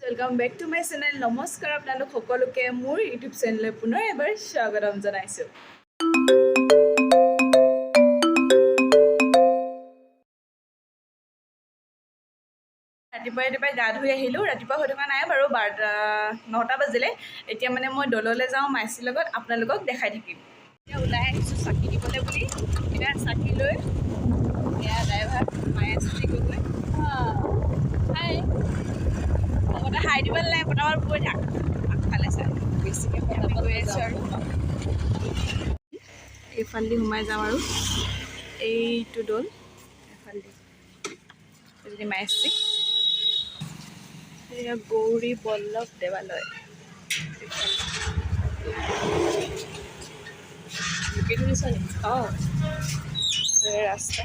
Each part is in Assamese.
Welcome back to my channel. नमस्कार आपनालोक सकलोके मोर यूट्यूब चेनेल पुनः एबार स्वागतम जनाइছো। रातिपुवा गা ধুই আহিলোঁ। ৰাতিপুৱা হৈ থকা নাই বাৰু, 9টা বাজিলে। এতিয়া মানে মই দললৈ যাওঁ মাইচীৰ লগত, আপোনালোকক দেখাই থাকিম। এতিয়া ওলাই আহিছোঁ চাকি দিবলৈ বুলি। এতিয়া চাকি লৈ এয়া ড্ৰাইভাৰ মাইচী গৈ হাই লগতে হাই দিব নালাগে, পটাপট গৈ থাক আগফালে চাই বেছিকৈ পটাপট গৈ আছোঁ আৰু এইফালেদি সোমাই যাওঁ আৰু এইটো দল এইফালেদি যদি মাইচী গৌৰী বল্লভ দেৱালয় ৰাস্তা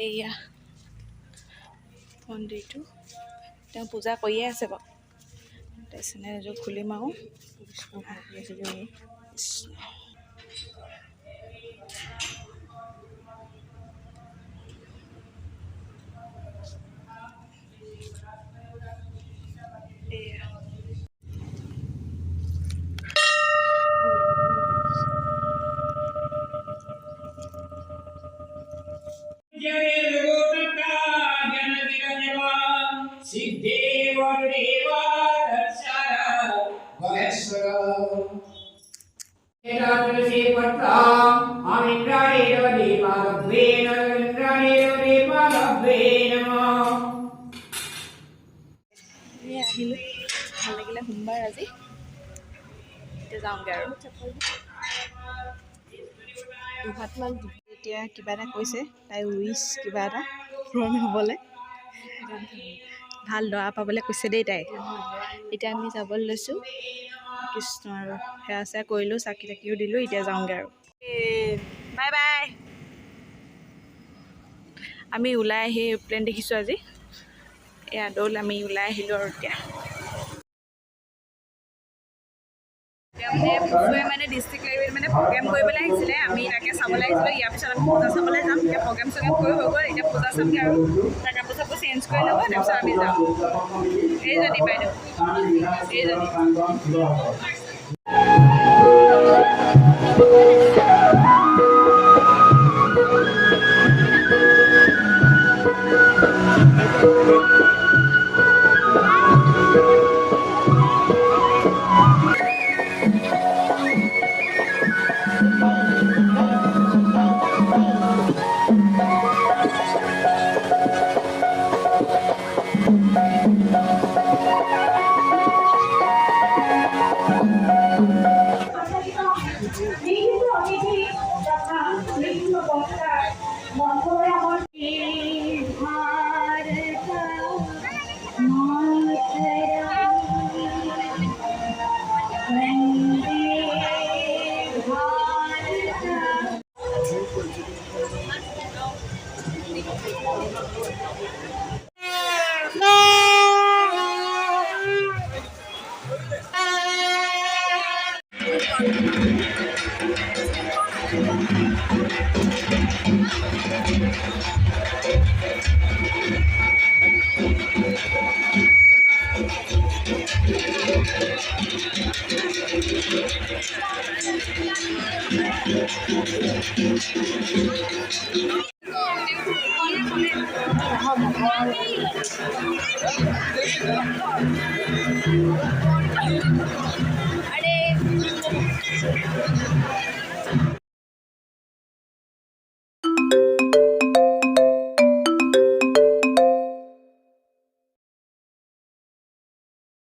এয়া মন্দিৰটো তেওঁ পূজা কৰিয়ে আছে বাৰু। চেনেলযোৰ খুলিম আৰু আহিলোঁ। ভাল লাগিলে সোমবাৰ আজি। এতিয়া যাওঁগৈ আৰু দুহাতমান এতিয়া কিবা এটা কৈছে তাই উইচ কিবা এটা পূৰণ হ'বলৈ ভাল দৰা পাবলৈ কৈছে দেই তাই। এতিয়া আমি যাবলৈ লৈছোঁ কৃষ্ণ আৰু সেৱা চেৱা কৰিলোঁ, চাকি তাকিও দিলোঁ। এতিয়া যাওঁগৈ আৰু বাই বাই। আমি ওলাই আহি এৰোপ্লেন দেখিছোঁ আজি। এয়া দৌল আমি ওলাই আহিলোঁ আৰু এতিয়া মানে ডিষ্ট্ৰিক্ট লাইব্ৰেৰীত মানে প্ৰগ্ৰেম কৰিবলৈ আহিছিলে, আমি তাকে চাবলৈ আহিছিলোঁ। ইয়াৰ পিছত আমি পূজা চাবলৈ যাম। এতিয়া প্ৰগ্ৰেম চগ্ৰেম কৰি হৈ গ'ল, এতিয়া পূজা চামগৈ আৰু তাৰ কাপোৰ চাপোৰ চেঞ্জ কৰি ল'ব, তাৰপিছত আমি যাম। এইজনী বাইদেউ এইজনী